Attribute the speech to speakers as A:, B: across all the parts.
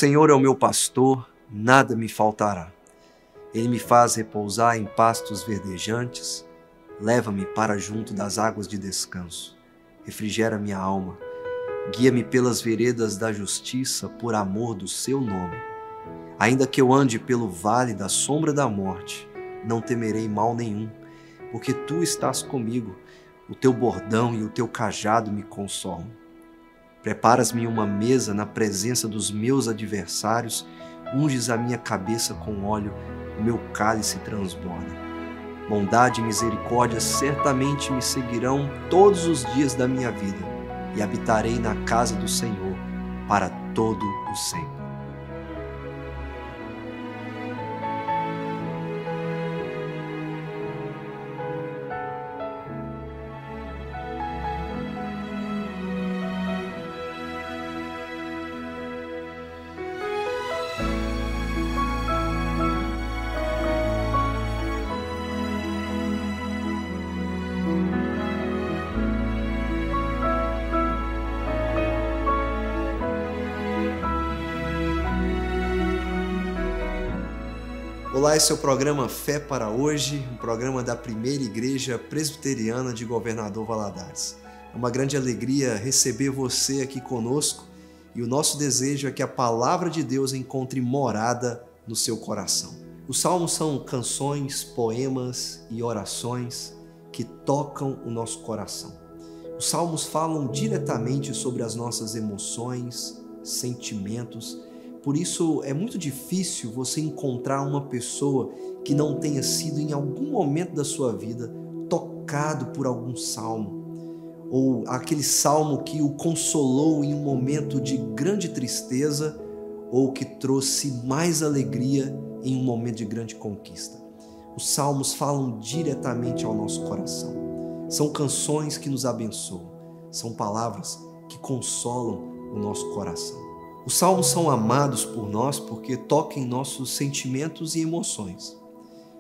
A: Senhor é o meu pastor, nada me faltará. Ele me faz repousar em pastos verdejantes, leva-me para junto das águas de descanso, refrigera minha alma, guia-me pelas veredas da justiça por amor do seu nome. Ainda que eu ande pelo vale da sombra da morte, não temerei mal nenhum, porque tu estás comigo, o teu bordão e o teu cajado me consolam. Preparas-me uma mesa na presença dos meus adversários, unges a minha cabeça com óleo, o meu cálice transborda. Bondade e misericórdia certamente me seguirão todos os dias da minha vida, e habitarei na casa do Senhor para todo o sempre. Olá, esse é o programa Fé para Hoje, um programa da Primeira Igreja Presbiteriana de Governador Valadares. É uma grande alegria receber você aqui conosco e o nosso desejo é que a Palavra de Deus encontre morada no seu coração. Os salmos são canções, poemas e orações que tocam o nosso coração. Os salmos falam diretamente sobre as nossas emoções, sentimentos. Por isso é muito difícil você encontrar uma pessoa que não tenha sido em algum momento da sua vida tocado por algum salmo, ou aquele salmo que o consolou em um momento de grande tristeza ou que trouxe mais alegria em um momento de grande conquista. Os salmos falam diretamente ao nosso coração. São canções que nos abençoam, são palavras que consolam o nosso coração. Os salmos são amados por nós porque tocam em nossos sentimentos e emoções.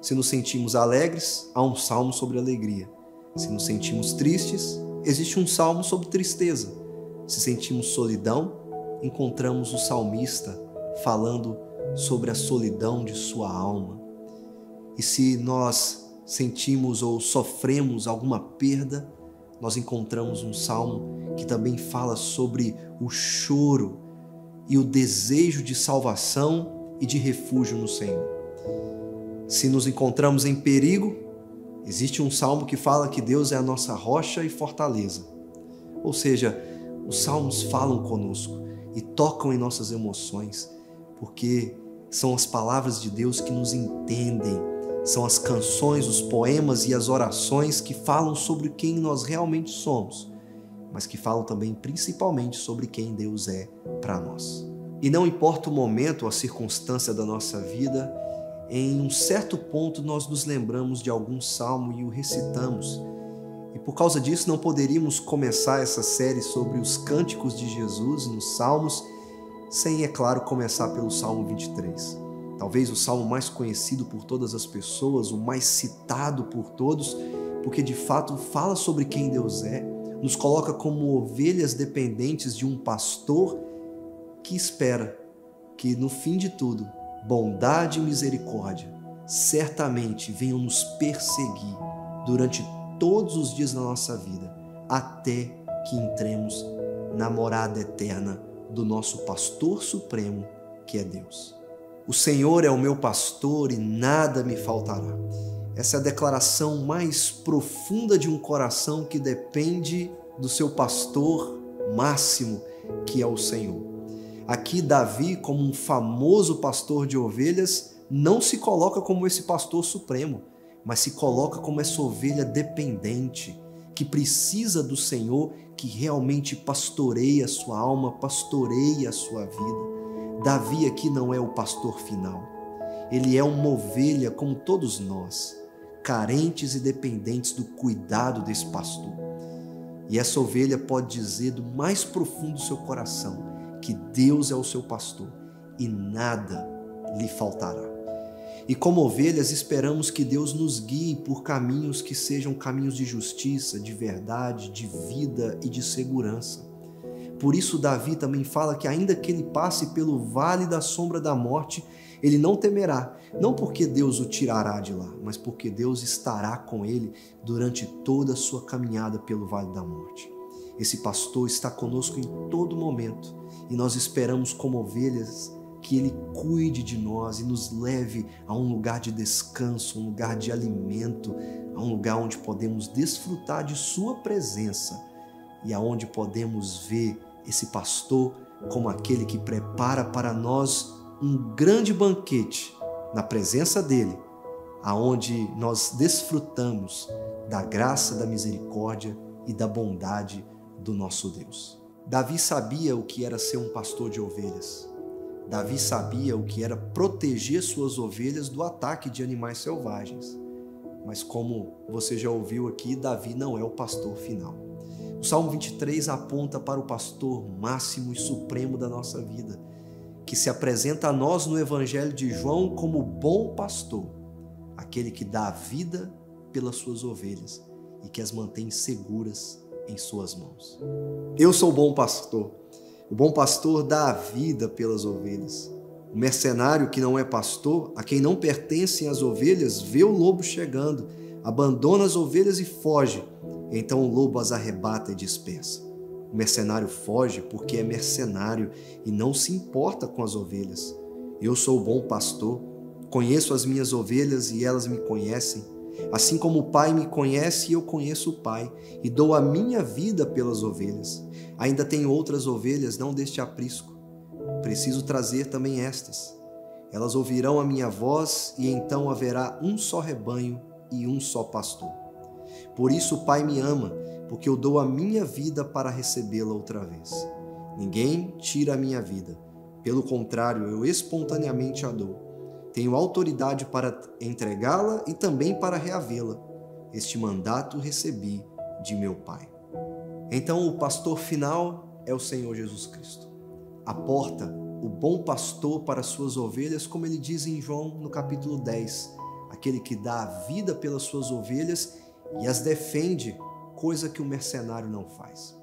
A: Se nos sentimos alegres, há um salmo sobre alegria. Se nos sentimos tristes, existe um salmo sobre tristeza. Se sentimos solidão, encontramos o salmista falando sobre a solidão de sua alma. E se nós sentimos ou sofremos alguma perda, nós encontramos um salmo que também fala sobre o choro e o desejo de salvação e de refúgio no Senhor. Se nos encontramos em perigo, existe um salmo que fala que Deus é a nossa rocha e fortaleza. Ou seja, os salmos falam conosco e tocam em nossas emoções, porque são as palavras de Deus que nos entendem, são as canções, os poemas e as orações que falam sobre quem nós realmente somos, mas que falam também principalmente sobre quem Deus é para nós. E não importa o momento ou a circunstância da nossa vida, em um certo ponto nós nos lembramos de algum salmo e o recitamos. E por causa disso não poderíamos começar essa série sobre os cânticos de Jesus nos salmos, sem, é claro, começar pelo Salmo 23. Talvez o salmo mais conhecido por todas as pessoas, o mais citado por todos, porque de fato fala sobre quem Deus é, nos coloca como ovelhas dependentes de um pastor que espera que, no fim de tudo, bondade e misericórdia certamente venham nos perseguir durante todos os dias da nossa vida, até que entremos na morada eterna do nosso pastor supremo, que é Deus. O Senhor é o meu pastor e nada me faltará. Essa é a declaração mais profunda de um coração que depende do seu pastor máximo, que é o Senhor. Aqui Davi, como um famoso pastor de ovelhas, não se coloca como esse pastor supremo, mas se coloca como essa ovelha dependente, que precisa do Senhor, que realmente pastoreia a sua alma, pastoreia a sua vida. Davi aqui não é o pastor final. Ele é uma ovelha como todos nós, carentes e dependentes do cuidado desse pastor. E essa ovelha pode dizer do mais profundo do seu coração que Deus é o seu pastor e nada lhe faltará. E como ovelhas esperamos que Deus nos guie por caminhos que sejam caminhos de justiça, de verdade, de vida e de segurança. por isso Davi também fala que ainda que ele passe pelo vale da sombra da morte, ele não temerá, não porque Deus o tirará de lá, mas porque Deus estará com ele durante toda a sua caminhada pelo vale da morte. Esse pastor está conosco em todo momento e nós esperamos como ovelhas que ele cuide de nós e nos leve a um lugar de descanso, um lugar de alimento, a um lugar onde podemos desfrutar de sua presença e aonde podemos ver esse pastor como aquele que prepara para nós um grande banquete na presença dele, aonde nós desfrutamos da graça, da misericórdia e da bondade do nosso Deus. Davi sabia o que era ser um pastor de ovelhas. Davi sabia o que era proteger suas ovelhas do ataque de animais selvagens. Mas como você já ouviu aqui, Davi não é o pastor final. O Salmo 23 aponta para o pastor máximo e supremo da nossa vida, que se apresenta a nós no Evangelho de João como bom pastor, aquele que dá a vida pelas suas ovelhas e que as mantém seguras em suas mãos. Eu sou o bom pastor. O bom pastor dá a vida pelas ovelhas. O mercenário que não é pastor, a quem não pertencem as ovelhas, vê o lobo chegando, abandona as ovelhas e foge. Então o lobo as arrebata e dispersa. O mercenário foge porque é mercenário e não se importa com as ovelhas. Eu sou o bom pastor, conheço as minhas ovelhas e elas me conhecem. Assim como o Pai me conhece e eu conheço o Pai, e dou a minha vida pelas ovelhas. Ainda tenho outras ovelhas, não deste aprisco. Preciso trazer também estas. Elas ouvirão a minha voz e então haverá um só rebanho e um só pastor. Por isso o Pai me ama, porque eu dou a minha vida para recebê-la outra vez. Ninguém tira a minha vida. Pelo contrário, eu espontaneamente a dou. Tenho autoridade para entregá-la e também para reavê-la. Este mandato recebi de meu Pai. Então o pastor final é o Senhor Jesus Cristo. A porta, o bom pastor para suas ovelhas, como ele diz em João no capítulo 10, aquele que dá a vida pelas suas ovelhas e as defende, coisa que o mercenário não faz.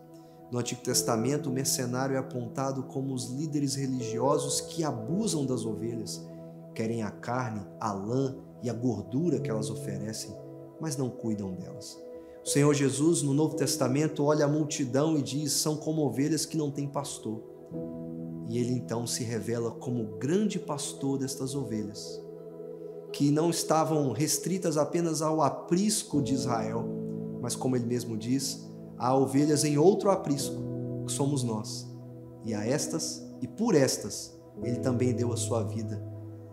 A: No Antigo Testamento, o mercenário é apontado como os líderes religiosos que abusam das ovelhas, querem a carne, a lã e a gordura que elas oferecem, mas não cuidam delas. O Senhor Jesus, no Novo Testamento, olha a multidão e diz: são como ovelhas que não têm pastor. E ele então se revela como o grande pastor destas ovelhas, que não estavam restritas apenas ao aprisco de Israel, mas como ele mesmo diz, há ovelhas em outro aprisco, que somos nós. E a estas, e por estas, ele também deu a sua vida.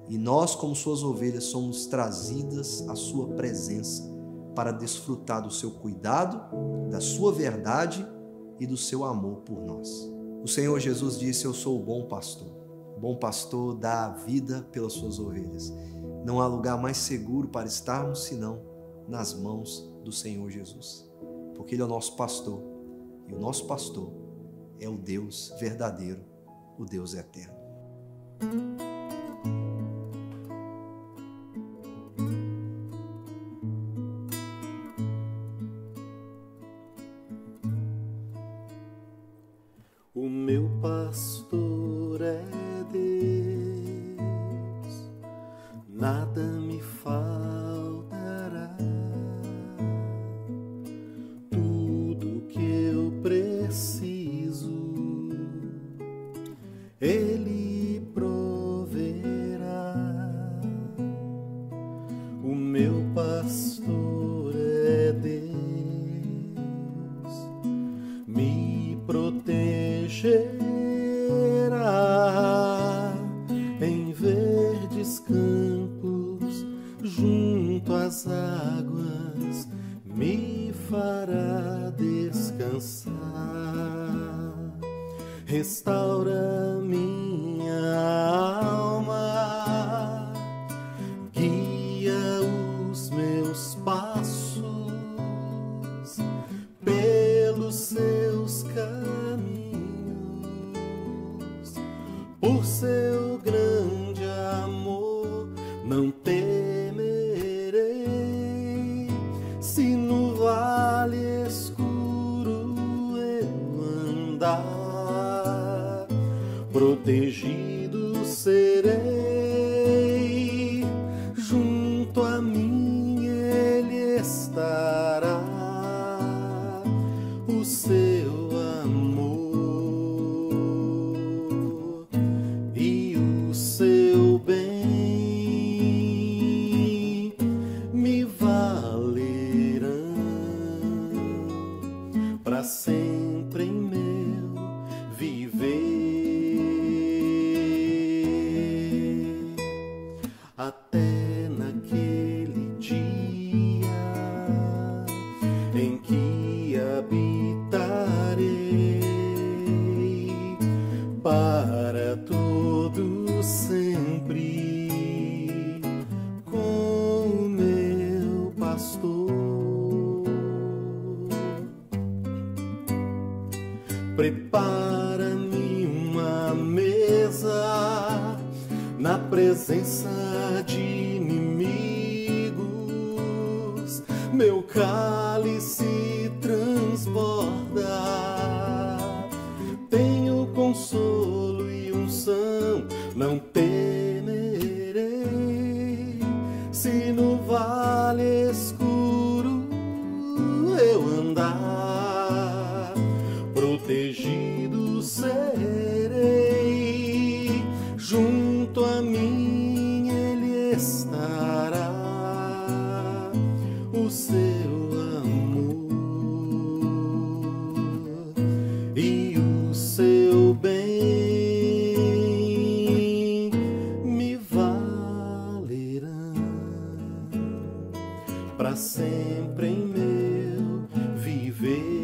A: E nós, como suas ovelhas, somos trazidas à sua presença para desfrutar do seu cuidado, da sua verdade e do seu amor por nós. O Senhor Jesus disse: eu sou o bom pastor. O bom pastor dá a vida pelas suas ovelhas. Não há lugar mais seguro para estarmos senão nas mãos do Senhor Jesus, porque Ele é o nosso pastor, e o nosso pastor é o Deus verdadeiro, o Deus eterno.
B: O meu pastor é Deus, nada me faltará. Tudo que eu preciso, Ele proverá. O meu pastor é Deus, me protegerá em verdes campos, junto às águas, me fará descansar. Restaura minha alma, guia os meus passos pelos seus caminhos, por seu grande amor não temerei. Se no vale escuro eu andar, protegido serei, junto a mim Ele estará, o seu amor e o seu bem me valerão para sempre em meu viver. Até naquele dia em que habitarei para todo sempre com o meu pastor. Prepara-me uma mesa na presença de inimigos, meu cálice transborda, tenho consolo e unção, não temerei, se no vale escuro eu andar, protegido serei, junto a mim Ele estará, o seu amor e o seu bem me valerão para sempre em meu viver.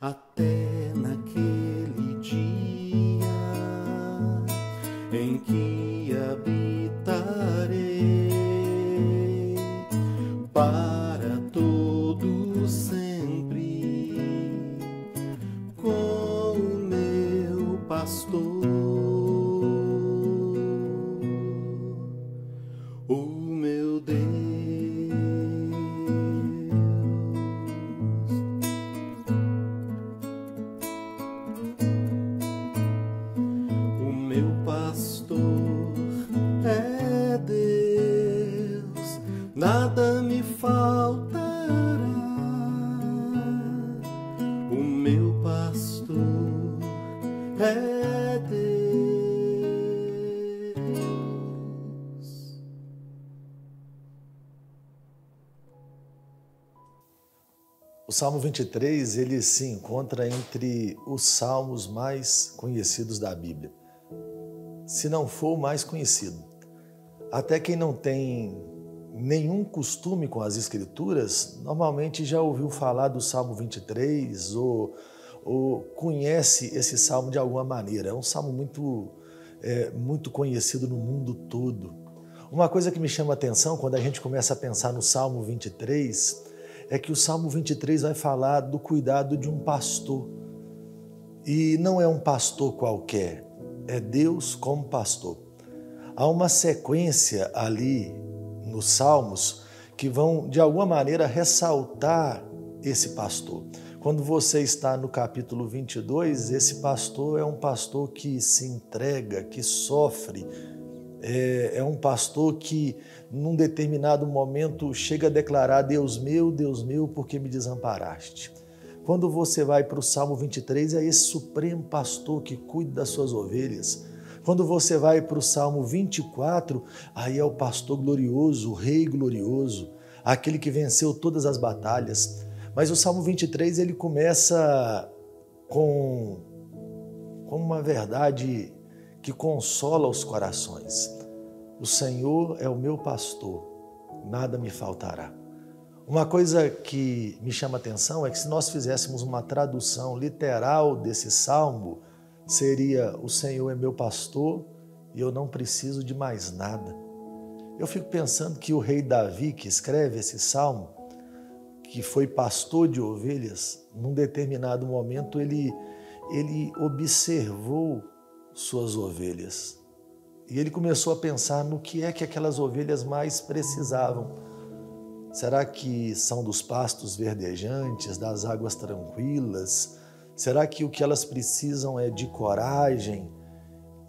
B: Até naquele dia em que habitarei para todo sempre com o meu pastor, o meu Deus. Meu pastor é Deus, nada me faltará. O meu pastor é Deus.
C: O Salmo 23, ele se encontra entre os salmos mais conhecidos da Bíblia, se não for o mais conhecido. Até quem não tem nenhum costume com as Escrituras, normalmente já ouviu falar do Salmo 23 ou conhece esse salmo de alguma maneira. É um salmo muito conhecido no mundo todo. Uma coisa que me chama a atenção quando a gente começa a pensar no Salmo 23 é que o Salmo 23 vai falar do cuidado de um pastor. E não é um pastor qualquer, é Deus como pastor. Há uma sequência ali nos Salmos que vão, de alguma maneira, ressaltar esse pastor. Quando você está no capítulo 22, esse pastor é um pastor que se entrega, que sofre, é um pastor que, num determinado momento, chega a declarar: Deus meu, por que me desamparaste? Quando você vai para o Salmo 23, é esse supremo pastor que cuida das suas ovelhas. Quando você vai para o Salmo 24, aí é o pastor glorioso, o rei glorioso, aquele que venceu todas as batalhas. Mas o Salmo 23, ele começa com uma verdade que consola os corações. O Senhor é o meu pastor, nada me faltará. Uma coisa que me chama a atenção é que se nós fizéssemos uma tradução literal desse salmo, seria: o Senhor é meu pastor e eu não preciso de mais nada. Eu fico pensando que o rei Davi, que escreve esse salmo, que foi pastor de ovelhas, num determinado momento ele observou suas ovelhas e ele começou a pensar no que é que aquelas ovelhas mais precisavam. Será que são dos pastos verdejantes, das águas tranquilas? Será que o que elas precisam é de coragem?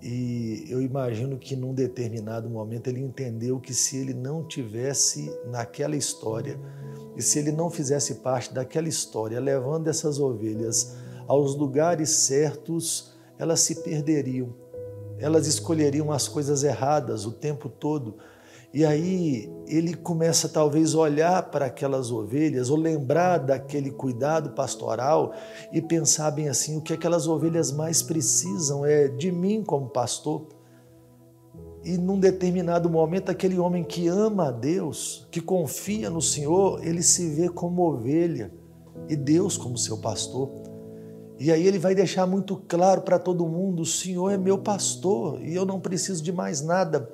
C: E eu imagino que num determinado momento ele entendeu que se ele não tivesse naquela história e se ele não fizesse parte daquela história, levando essas ovelhas aos lugares certos, elas se perderiam. Elas escolheriam as coisas erradas o tempo todo. E aí ele começa talvez a olhar para aquelas ovelhas ou lembrar daquele cuidado pastoral e pensar bem assim, o que aquelas ovelhas mais precisam é de mim como pastor. E num determinado momento, aquele homem que ama a Deus, que confia no Senhor, ele se vê como ovelha e Deus como seu pastor. E aí ele vai deixar muito claro para todo mundo, o Senhor é meu pastor e eu não preciso de mais nada,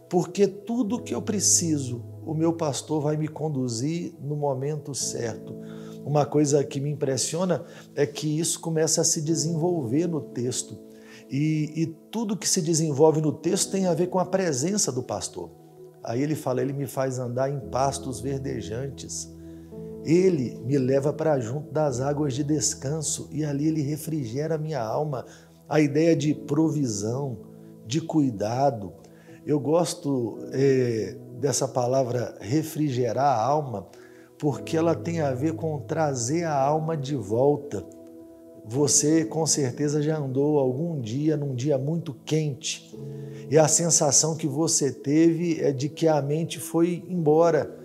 C: porque tudo que eu preciso, o meu pastor vai me conduzir no momento certo. Uma coisa que me impressiona é que isso começa a se desenvolver no texto. E tudo que se desenvolve no texto tem a ver com a presença do pastor. Aí ele fala, ele me faz andar em pastos verdejantes. Ele me leva para junto das águas de descanso e ali ele refrigera a minha alma. A ideia de provisão, de cuidado. Eu gosto dessa palavra refrigerar a alma, porque ela tem a ver com trazer a alma de volta. Você com certeza já andou algum dia num dia muito quente e a sensação que você teve é de que a mente foi embora.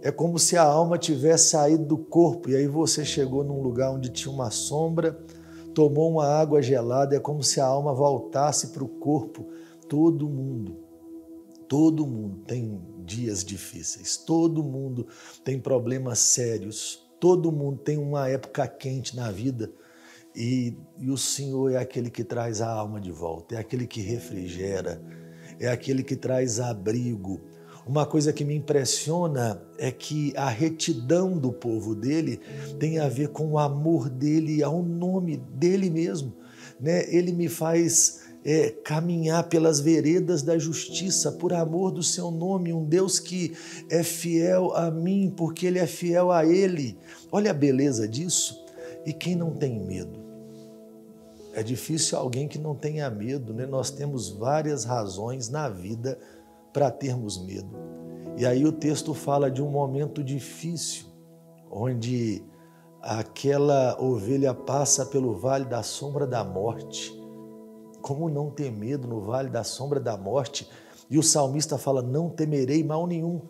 C: É como se a alma tivesse saído do corpo e aí você chegou num lugar onde tinha uma sombra, tomou uma água gelada, é como se a alma voltasse para o corpo. Todo mundo tem dias difíceis, todo mundo tem problemas sérios, todo mundo tem uma época quente na vida e o Senhor é aquele que traz a alma de volta, é aquele que refrigera, é aquele que traz abrigo. Uma coisa que me impressiona é que a retidão do povo dele tem a ver com o amor dele ao nome dele mesmo, né? Ele me faz caminhar pelas veredas da justiça por amor do seu nome, um Deus que é fiel a mim porque ele é fiel a ele. Olha a beleza disso. E quem não tem medo? É difícil alguém que não tenha medo, né? Nós temos várias razões na vida para termos medo. E aí o texto fala de um momento difícil, onde aquela ovelha passa pelo vale da sombra da morte. Como não ter medo no vale da sombra da morte? E o salmista fala, não temerei mal nenhum.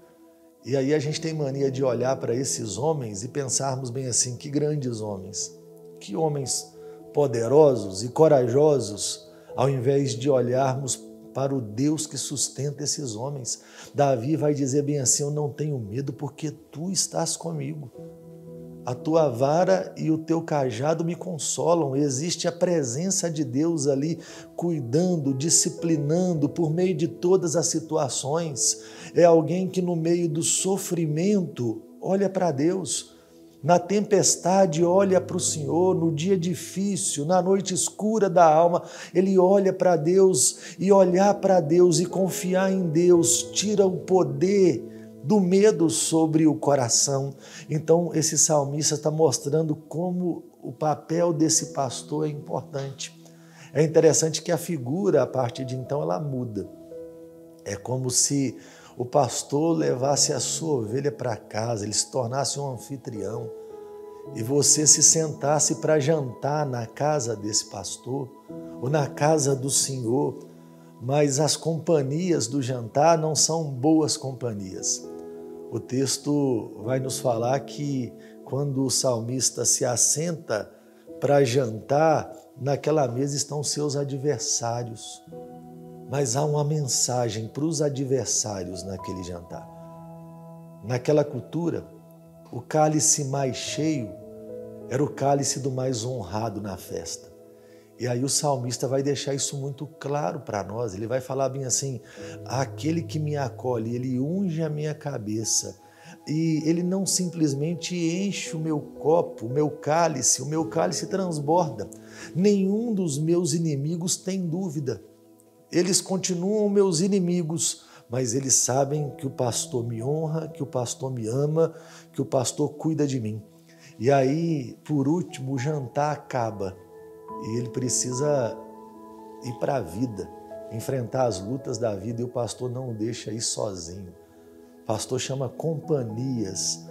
C: E aí a gente tem mania de olhar para esses homens e pensarmos bem assim, que grandes homens, que homens poderosos e corajosos, ao invés de olharmos para o Deus que sustenta esses homens. Davi vai dizer bem assim, eu não tenho medo porque tu estás comigo. A tua vara e o teu cajado me consolam. Existe a presença de Deus ali, cuidando, disciplinando por meio de todas as situações. É alguém que no meio do sofrimento olha para Deus. Na tempestade olha para o Senhor, no dia difícil, na noite escura da alma, ele olha para Deus e olhar para Deus e confiar em Deus tira o poder do medo sobre o coração. Então esse salmista está mostrando como o papel desse pastor é importante. É interessante que a figura, a partir de então, ela muda. É como se o pastor levasse a sua ovelha para casa, ele se tornasse um anfitrião e você se sentasse para jantar na casa desse pastor ou na casa do Senhor, mas as companhias do jantar não são boas companhias. O texto vai nos falar que quando o salmista se assenta para jantar, naquela mesa estão seus adversários. Mas há uma mensagem para os adversários naquele jantar. Naquela cultura, o cálice mais cheio era o cálice do mais honrado na festa. E aí o salmista vai deixar isso muito claro para nós. Ele vai falar bem assim, aquele que me acolhe, ele unge a minha cabeça. E ele não simplesmente enche o meu copo, o meu cálice transborda. Nenhum dos meus inimigos tem dúvida. Eles continuam meus inimigos, mas eles sabem que o pastor me honra, que o pastor me ama, que o pastor cuida de mim. E aí, por último, o jantar acaba e ele precisa ir para a vida, enfrentar as lutas da vida, e o pastor não o deixa ir sozinho. O pastor chama companhias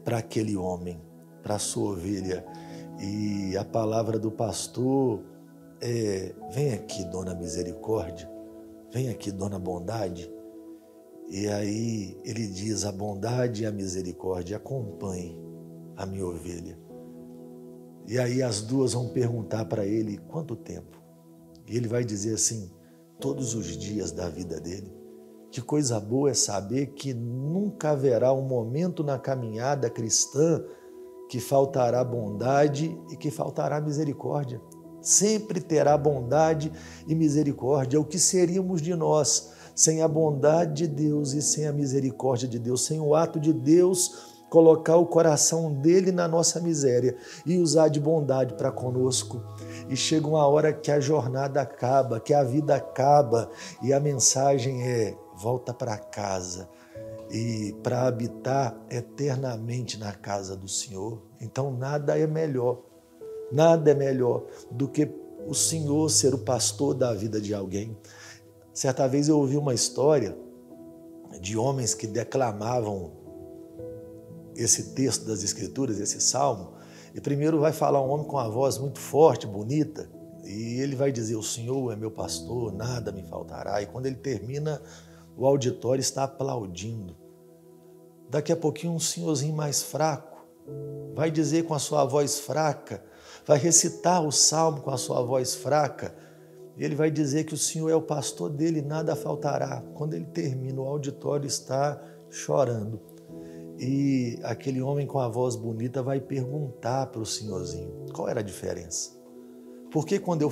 C: para aquele homem, para a sua ovelha. E a palavra do pastor é: vem aqui, dona misericórdia, vem aqui, dona bondade. E aí ele diz: a bondade e a misericórdia acompanhem a minha ovelha. E aí as duas vão perguntar para ele: quanto tempo? E ele vai dizer assim: todos os dias da vida dele. Que coisa boa é saber que nunca haverá um momento na caminhada cristã que faltará bondade e que faltará misericórdia. Sempre terá bondade e misericórdia. O que seríamos de nós sem a bondade de Deus e sem a misericórdia de Deus, sem o ato de Deus colocar o coração dele na nossa miséria e usar de bondade para conosco? E chega uma hora que a jornada acaba, que a vida acaba, e a mensagem é: volta para casa e para habitar eternamente na casa do Senhor. Então nada é melhor do que o Senhor ser o pastor da vida de alguém. Certa vez eu ouvi uma história de homens que declamavam esse texto das Escrituras, esse salmo, e primeiro vai falar um homem com uma voz muito forte, bonita, e ele vai dizer: o Senhor é meu pastor, nada me faltará. E quando ele termina, o auditório está aplaudindo. Daqui a pouquinho um senhorzinho mais fraco vai dizer com a sua voz fraca, vai recitar o salmo com a sua voz fraca, e ele vai dizer que o Senhor é o pastor dele, nada faltará. Quando ele termina, o auditório está chorando. E aquele homem com a voz bonita vai perguntar para o senhorzinho: qual era a diferença? Porque quando eu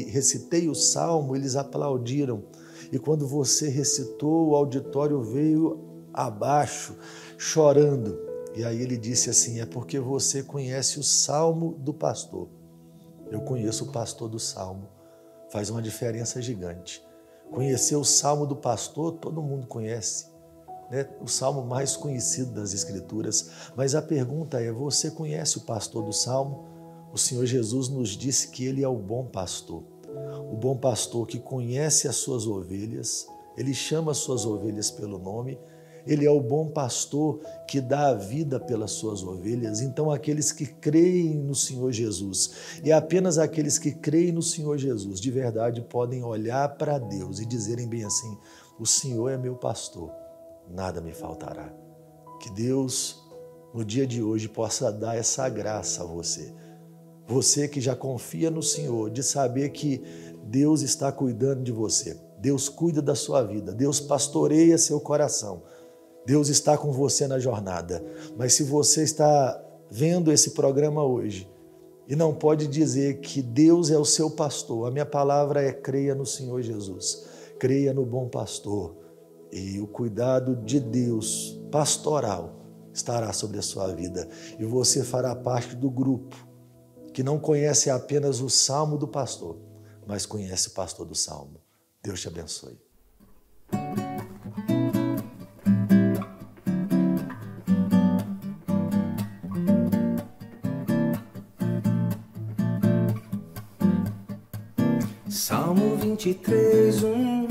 C: recitei o salmo, eles aplaudiram, e quando você recitou, o auditório veio abaixo, chorando. E aí ele disse assim: é porque você conhece o salmo do pastor. Eu conheço o pastor do salmo. Faz uma diferença gigante. Conhecer o salmo do pastor, todo mundo conhece, né? O salmo mais conhecido das Escrituras. Mas a pergunta é: você conhece o pastor do salmo? O Senhor Jesus nos disse que ele é o bom pastor. O bom pastor que conhece as suas ovelhas, ele chama as suas ovelhas pelo nome. Ele é o bom pastor que dá a vida pelas suas ovelhas. Então, aqueles que creem no Senhor Jesus, e apenas aqueles que creem no Senhor Jesus, de verdade, podem olhar para Deus e dizerem bem assim: o Senhor é meu pastor, nada me faltará. Que Deus, no dia de hoje, possa dar essa graça a você. Você que já confia no Senhor, de saber que Deus está cuidando de você. Deus cuida da sua vida. Deus pastoreia seu coração. Deus está com você na jornada. Mas se você está vendo esse programa hoje e não pode dizer que Deus é o seu pastor, a minha palavra é: creia no Senhor Jesus, creia no bom pastor, e o cuidado de Deus pastoral estará sobre a sua vida. E você fará parte do grupo que não conhece apenas o salmo do pastor, mas conhece o pastor do salmo. Deus te abençoe.
D: Salmo 23:1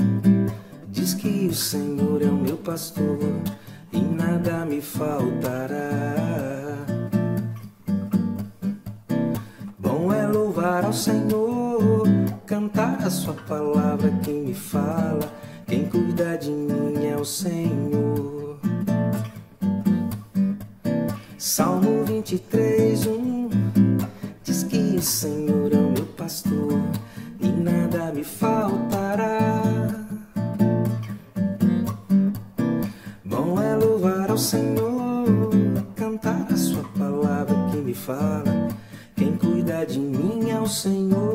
D: diz que o Senhor é o meu pastor e nada me faltará. Bom é louvar ao Senhor, cantar a sua palavra. Quem me fala, quem cuida de mim é o Senhor. Salmo 23:1 diz que o Senhor é o meu pastor e nada me faltará. Bom é louvar ao Senhor, cantar a sua palavra. Quem me fala, quem cuida de mim é o Senhor.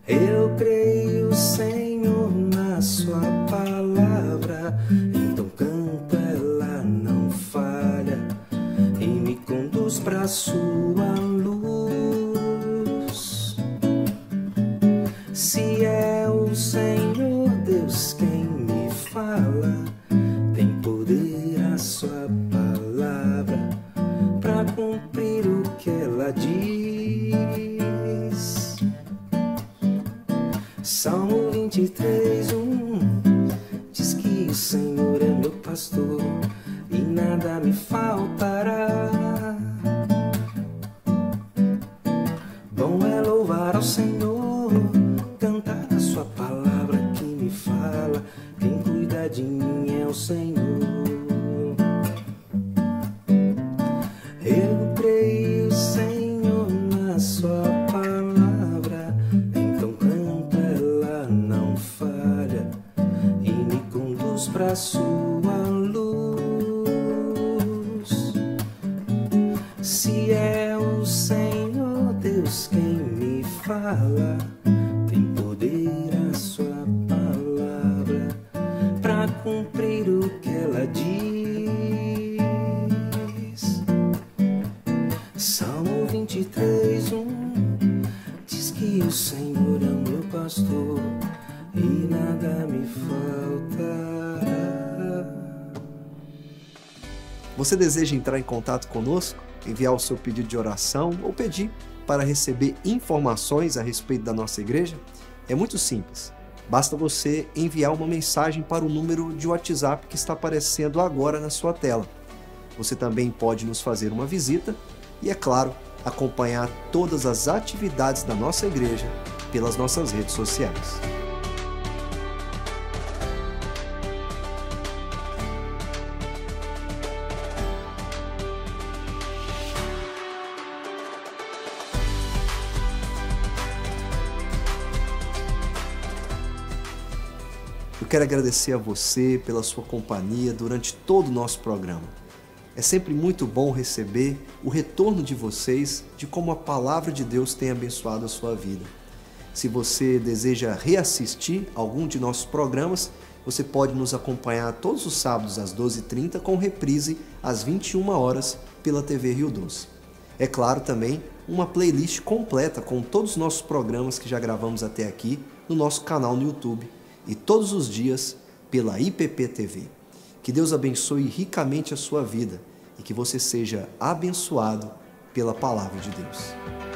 D: Eu creio, Senhor, na sua palavra, então canto, ela não falha e me conduz pra sua luz. Se é o Senhor Deus quem me fala, tem poder a sua palavra. o Senhor é meu pastor e nada me faltará. Bom é louvar ao Senhor, cantar a sua palavra que me fala. Quem cuida de mim é o Senhor. Eu creio, Senhor, na sua palavra, então canto, ela não falha e me conduz pra sua luz. Se é o Senhor Deus quem me fala, tem poder a sua palavra pra cumprir o que ela diz. Salmo 23:1 diz que o Senhor é o meu pastor e nada me faltará.
A: Você deseja entrar em contato conosco, enviar o seu pedido de oração ou pedir para receber informações a respeito da nossa igreja? É muito simples. Basta você enviar uma mensagem para o número de WhatsApp que está aparecendo agora na sua tela. Você também pode nos fazer uma visita e, é claro, acompanhar todas as atividades da nossa igreja pelas nossas redes sociais. Eu quero agradecer a você pela sua companhia durante todo o nosso programa. É sempre muito bom receber o retorno de vocês de como a palavra de Deus tem abençoado a sua vida. Se você deseja reassistir algum de nossos programas, você pode nos acompanhar todos os sábados às 12h30 com reprise às 21 horas pela TV Rio Doce. É claro também uma playlist completa com todos os nossos programas que já gravamos até aqui no nosso canal no YouTube e todos os dias pela IPP TV. Que Deus abençoe ricamente a sua vida e que você seja abençoado pela palavra de Deus.